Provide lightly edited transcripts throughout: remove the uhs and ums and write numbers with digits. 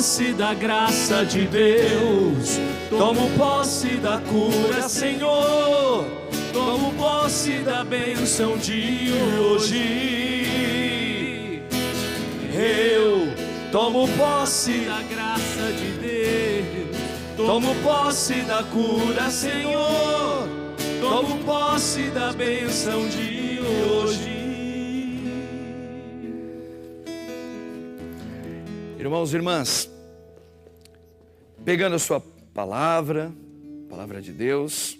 posse da graça de Deus, tomo posse da cura, Senhor, tomo posse da bênção de hoje. Eu tomo posse da graça de Deus, tomo posse da cura, Senhor, tomo posse da bênção de hoje. Irmãos e irmãs, pegando a sua palavra de Deus,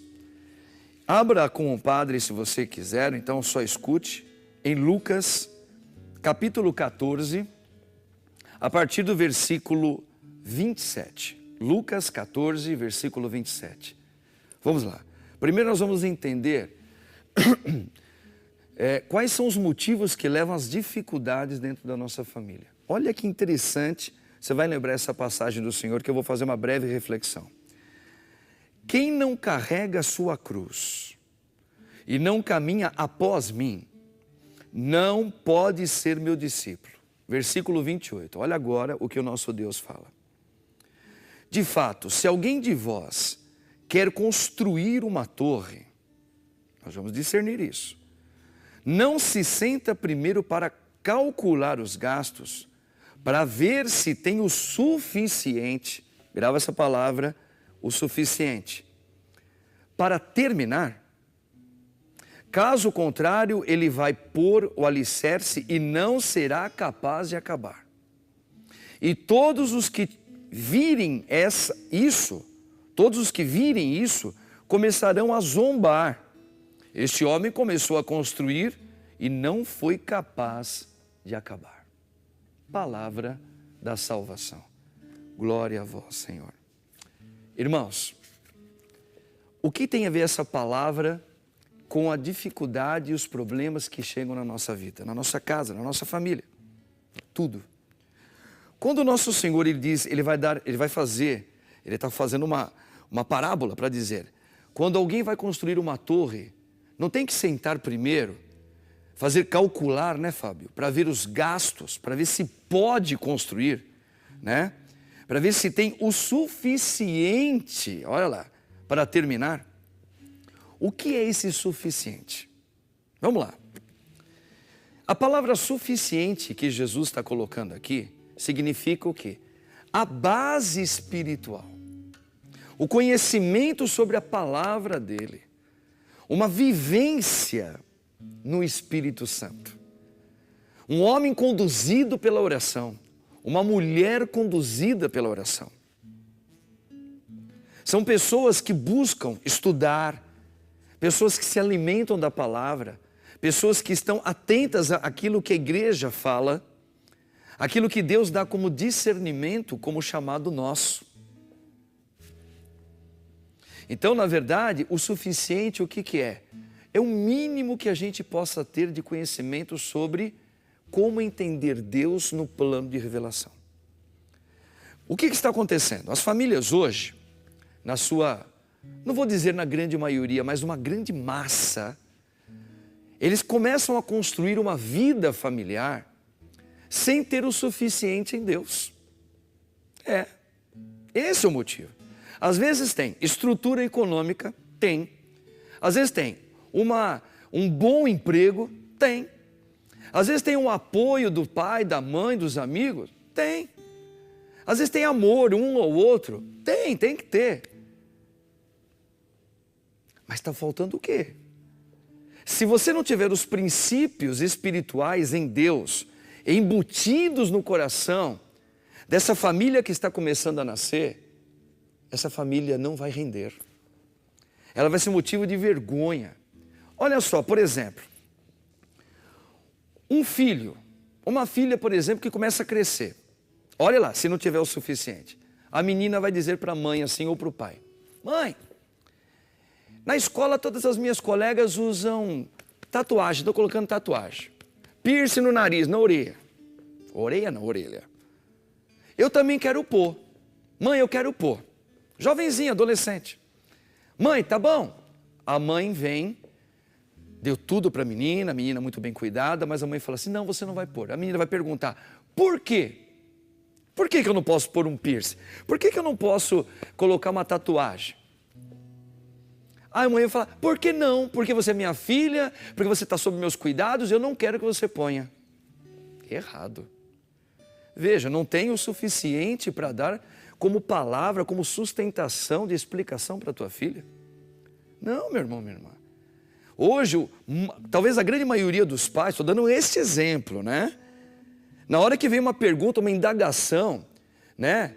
abra com o Padre se você quiser, então só escute, em Lucas, capítulo 14, a partir do versículo 27. Lucas 14, versículo 27. Vamos lá. Primeiro nós vamos entender quais são os motivos que levam às dificuldades dentro da nossa família. Olha que interessante, você vai lembrar essa passagem do Senhor que eu vou fazer uma breve reflexão. Quem não carrega a sua cruz e não caminha após mim, não pode ser meu discípulo. Versículo 28, olha agora o que o nosso Deus fala. De fato, se alguém de vós quer construir uma torre, nós vamos discernir isso, não se senta primeiro para calcular os gastos, para ver se tem o suficiente, grava essa palavra, o suficiente, para terminar. Caso contrário, ele vai pôr o alicerce e não será capaz de acabar. E todos os que virem isso, começarão a zombar. Este homem começou a construir e não foi capaz de acabar. Palavra da salvação. Glória a vós, Senhor. Irmãos, o que tem a ver essa palavra com a dificuldade e os problemas que chegam na nossa vida, na nossa casa, na nossa família? Tudo. Quando o nosso Senhor, ele diz, ele está fazendo uma parábola para dizer, quando alguém vai construir uma torre, não tem que sentar primeiro, fazer calcular, né, Fábio? Para ver os gastos, para ver se pode construir, né? Para ver se tem o suficiente, olha lá, para terminar. O que é esse suficiente? Vamos lá. A palavra suficiente que Jesus está colocando aqui, significa o quê? A base espiritual. O conhecimento sobre a palavra dele. Uma vivência no Espírito Santo. Um homem conduzido pela oração. Uma mulher conduzida pela oração. São pessoas que buscam estudar, pessoas que se alimentam da palavra, pessoas que estão atentas àquilo que a igreja fala, aquilo que Deus dá como discernimento, como chamado nosso. Então, na verdade, o suficiente o que é? É o mínimo que a gente possa ter de conhecimento sobre como entender Deus no plano de revelação. O que está acontecendo? As famílias hoje, na sua, não vou dizer na grande maioria, mas uma grande massa, eles começam a construir uma vida familiar sem ter o suficiente em Deus. Esse é o motivo. Às vezes tem estrutura econômica, tem. Às vezes tem um bom emprego, tem. Às vezes tem um apoio do pai, da mãe, dos amigos, tem. Às vezes tem amor um ao outro, tem que ter. Mas está faltando o quê? Se você não tiver os princípios espirituais em Deus, embutidos no coração dessa família que está começando a nascer, essa família não vai render. Ela vai ser motivo de vergonha. Olha só, por exemplo, um filho, uma filha, por exemplo, que começa a crescer. Olha lá, se não tiver o suficiente. A menina vai dizer para a mãe assim ou para o pai: mãe, na escola todas as minhas colegas usam tatuagem, estou colocando tatuagem. Piercing no nariz, na orelha. Orelha. Eu também quero pôr. Mãe, eu quero pôr. Jovenzinha, adolescente. Mãe, tá bom? A mãe vem, deu tudo para a menina muito bem cuidada, mas a mãe fala assim, não, você não vai pôr. A menina vai perguntar, por quê? Por que eu não posso pôr um piercing? Por que eu não posso colocar uma tatuagem? Aí a mãe vai falar, por que não? Porque você é minha filha, porque você está sob meus cuidados, eu não quero que você ponha. Errado. Veja, não tem o suficiente para dar como palavra, como sustentação de explicação para a tua filha. Não, meu irmão, minha irmã. Hoje, talvez a grande maioria dos pais, estou dando esse exemplo, né? Na hora que vem uma pergunta, uma indagação, né?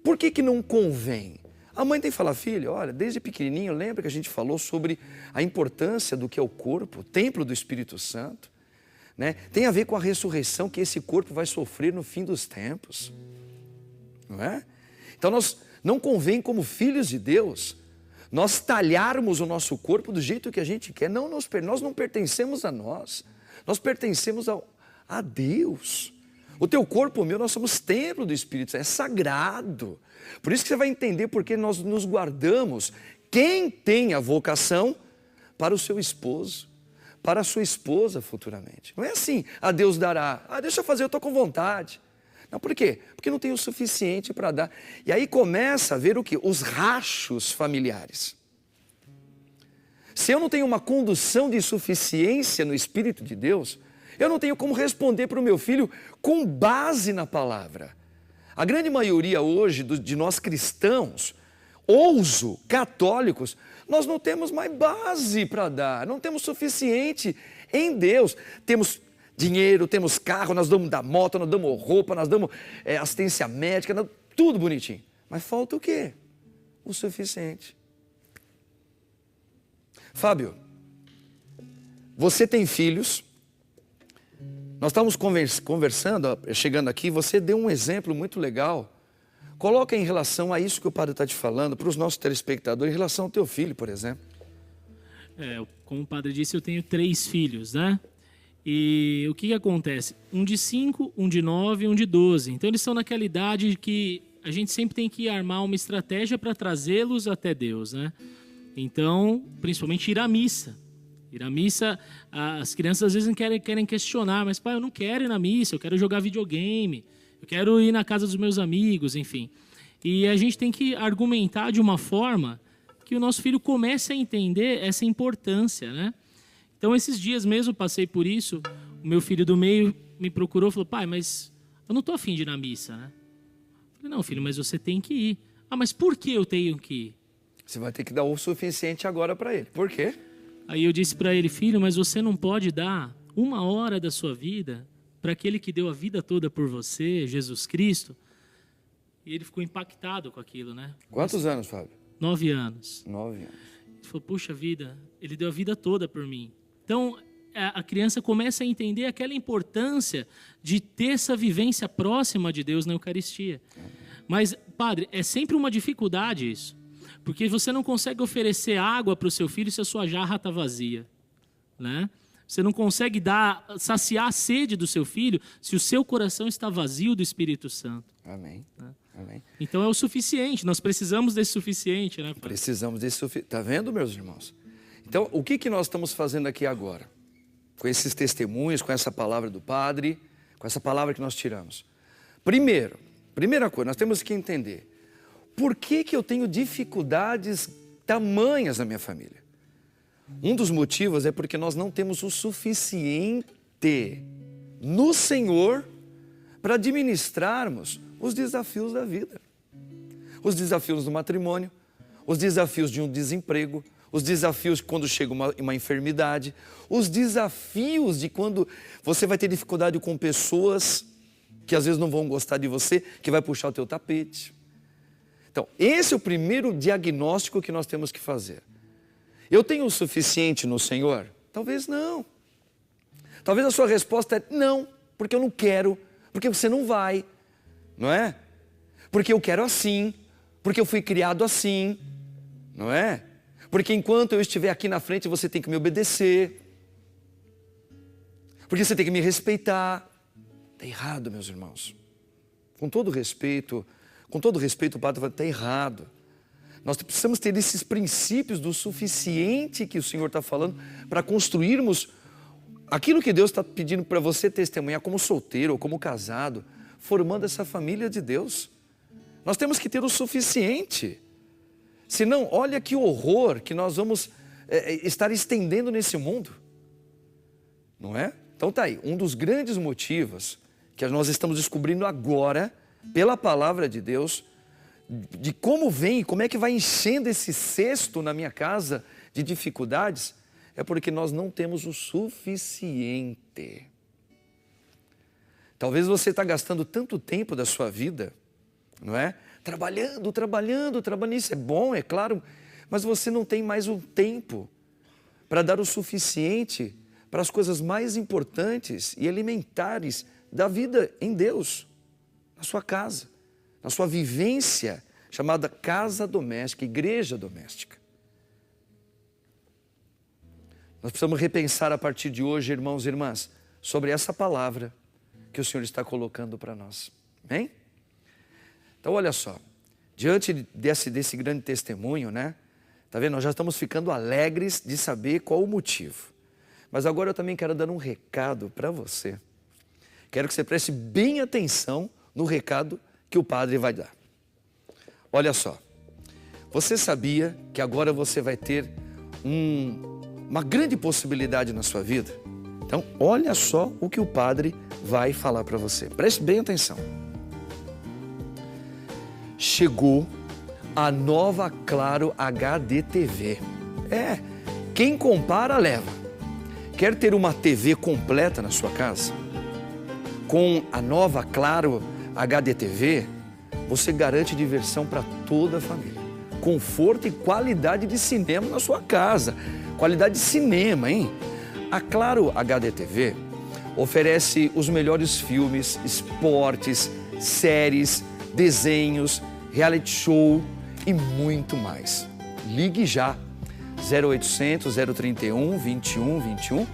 Por que não convém? A mãe tem que falar, filho, olha, desde pequenininho, lembra que a gente falou sobre a importância do que é o corpo, o templo do Espírito Santo, né? Tem a ver com a ressurreição que esse corpo vai sofrer no fim dos tempos, não é? Então nós não convém como filhos de Deus, nós talharmos o nosso corpo do jeito que a gente quer. Não, nós não pertencemos a nós pertencemos a Deus. O teu corpo, o meu, nós somos templo do Espírito Santo, é sagrado. Por isso que você vai entender porque nós nos guardamos. Quem tem a vocação para o seu esposo, para a sua esposa futuramente. Não é assim, a Deus dará. Deixa eu fazer, eu estou com vontade. Não, por quê? Porque não tem o suficiente para dar. E aí começa a ver o quê? Os rachos familiares. Se eu não tenho uma condução de suficiência no Espírito de Deus, eu não tenho como responder para o meu filho com base na palavra. A grande maioria hoje de nós cristãos, católicos, nós não temos mais base para dar, não temos suficiente em Deus. Temos dinheiro, temos carro, nós damos da moto, nós damos roupa, nós damos assistência médica, tudo bonitinho. Mas falta o quê? O suficiente. Fábio, você tem filhos, nós estávamos conversando, chegando aqui, você deu um exemplo muito legal. Coloca em relação a isso que o padre está te falando, para os nossos telespectadores, em relação ao teu filho, por exemplo. Como o padre disse, eu tenho 3 filhos, né? E o que acontece? Um de 5, um de 9 e um de 12. Então eles estão naquela idade que a gente sempre tem que armar uma estratégia para trazê-los até Deus, né? Então, principalmente ir à missa. Ir à missa, as crianças às vezes querem questionar, mas pai, eu não quero ir na missa, eu quero jogar videogame, eu quero ir na casa dos meus amigos, enfim. E a gente tem que argumentar de uma forma que o nosso filho comece a entender essa importância, né? Então, esses dias mesmo passei por isso, o meu filho do meio me procurou e falou, pai, mas eu não estou afim de ir na missa, né? Eu falei, não, filho, mas você tem que ir. Mas por que eu tenho que ir? Você vai ter que dar o suficiente agora para ele. Por quê? Aí eu disse para ele, filho, mas você não pode dar 1 hora da sua vida para aquele que deu a vida toda por você, Jesus Cristo? E ele ficou impactado com aquilo, né? Quantos anos, Fábio? 9 anos. 9 anos. Ele falou, puxa vida, ele deu a vida toda por mim. Então, a criança começa a entender aquela importância de ter essa vivência próxima de Deus na Eucaristia. Mas, padre, é sempre uma dificuldade isso. Porque você não consegue oferecer água para o seu filho se a sua jarra está vazia, né? Você não consegue saciar a sede do seu filho se o seu coração está vazio do Espírito Santo. Amém. Né? Amém. Então é o suficiente, nós precisamos desse suficiente, né, pai? Precisamos desse suficiente. Está vendo, meus irmãos? Então, o que nós estamos fazendo aqui agora? Com esses testemunhos, com essa palavra do Padre, com essa palavra que nós tiramos. Primeira coisa, nós temos que entender. Por que eu tenho dificuldades tamanhas na minha família? Um dos motivos é porque nós não temos o suficiente no Senhor para administrarmos os desafios da vida. Os desafios do matrimônio, os desafios de um desemprego, os desafios quando chega uma enfermidade, os desafios de quando você vai ter dificuldade com pessoas que às vezes não vão gostar de você, que vai puxar o teu tapete. Então, esse é o primeiro diagnóstico que nós temos que fazer. Eu tenho o suficiente no Senhor? Talvez não. Talvez a sua resposta é não, porque eu não quero, porque você não vai, não é? Porque eu quero assim, porque eu fui criado assim, não é? Porque enquanto eu estiver aqui na frente, você tem que me obedecer, porque você tem que me respeitar. Está errado, meus irmãos. Com todo respeito, o padre fala, está errado. Nós precisamos ter esses princípios do suficiente que o Senhor está falando para construirmos aquilo que Deus está pedindo para você testemunhar como solteiro ou como casado. formando essa família de Deus. Nós temos que ter o suficiente. Senão, olha que horror que nós vamos estar estendendo nesse mundo. Não é? Então tá aí, um dos grandes motivos que nós estamos descobrindo agora, pela palavra de Deus, de como vem, como é que vai enchendo esse cesto na minha casa de dificuldades, é porque nós não temos o suficiente. Talvez você está gastando tanto tempo da sua vida, não é? Trabalhando, isso é bom, é claro, mas você não tem mais o tempo para dar o suficiente para as coisas mais importantes e elementares da vida em Deus, na sua casa, na sua vivência chamada casa doméstica, igreja doméstica. Nós precisamos repensar a partir de hoje, irmãos e irmãs, sobre essa palavra que o Senhor está colocando para nós. Amém? Então olha só, diante desse grande testemunho, né? Tá vendo? Nós já estamos ficando alegres de saber qual o motivo. Mas agora eu também quero dar um recado para você. Quero que você preste bem atenção no recado que o padre vai dar. Olha só, você sabia que agora você vai ter uma grande possibilidade na sua vida? Então, olha só o que o padre vai falar para você. Preste bem atenção. Chegou a nova Claro HD TV. Quem compara leva. Quer ter uma TV completa na sua casa? Com a nova Claro HD TV, você garante diversão para toda a família. Conforto e qualidade de cinema na sua casa. Qualidade de cinema, hein? A Claro HD TV oferece os melhores filmes, esportes, séries, desenhos, reality show e muito mais. Ligue já. 0800 031 2121,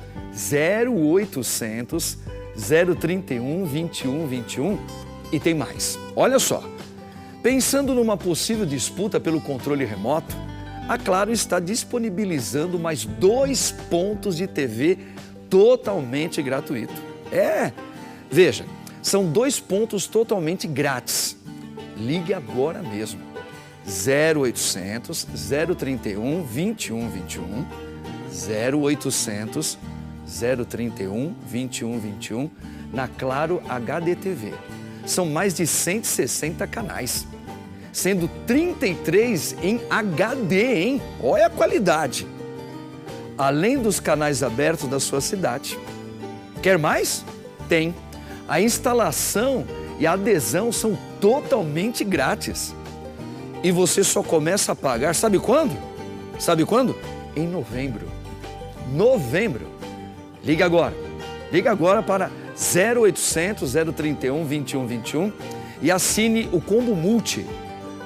0800 031 2121 e tem mais. Olha só, pensando numa possível disputa pelo controle remoto, a Claro está disponibilizando mais 2 pontos de TV totalmente gratuito. Veja, são 2 pontos totalmente grátis. Ligue agora mesmo. 0800 031 2121, 0800 031 2121 na Claro HD TV. São mais de 160 canais, sendo 33 em HD, hein? Olha a qualidade! Além dos canais abertos da sua cidade. Quer mais? Tem. A instalação e a adesão são totalmente grátis. E você só começa a pagar, sabe quando? Sabe quando? Em novembro. Novembro. Liga agora. Liga agora para 0800 031 2121 e assine o Combo Multi.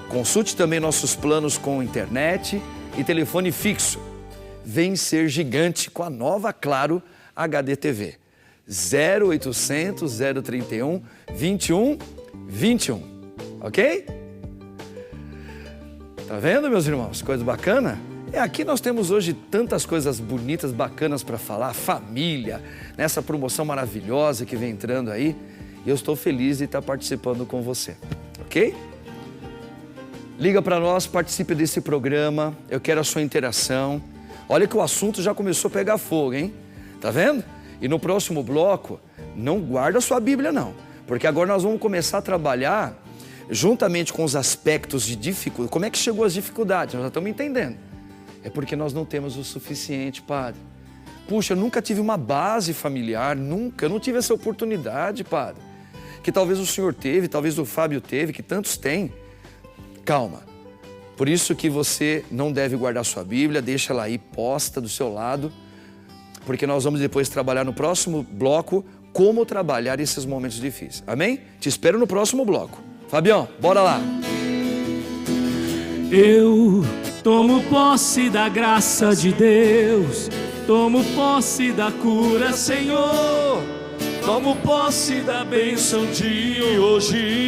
Consulte também nossos planos com internet e telefone fixo. Vem ser gigante com a nova Claro HD TV. 0800 031 2121. Ok? Tá vendo, meus irmãos? Coisa bacana? Aqui nós temos hoje tantas coisas bonitas, bacanas para falar. Família, nessa promoção maravilhosa que vem entrando aí. E eu estou feliz de estar participando com você. Ok? Liga para nós, participe desse programa. Eu quero a sua interação. Olha que o assunto já começou a pegar fogo, hein? Tá vendo? E no próximo bloco, não guarda a sua Bíblia, não. Porque agora nós vamos começar a trabalhar juntamente com os aspectos de dificuldade. Como é que chegou as dificuldades? Nós já estamos entendendo. É porque nós não temos o suficiente, padre. Puxa, eu nunca tive uma base familiar, nunca. Eu não tive essa oportunidade, padre. Que talvez o senhor teve, talvez o Fábio teve, que tantos têm. Calma. Por isso que você não deve guardar sua Bíblia, deixa ela aí posta do seu lado, porque nós vamos depois trabalhar no próximo bloco como trabalhar esses momentos difíceis. Amém? Te espero no próximo bloco. Fabião, bora lá. Eu tomo posse da graça de Deus, tomo posse da cura, Senhor, tomo posse da bênção de hoje.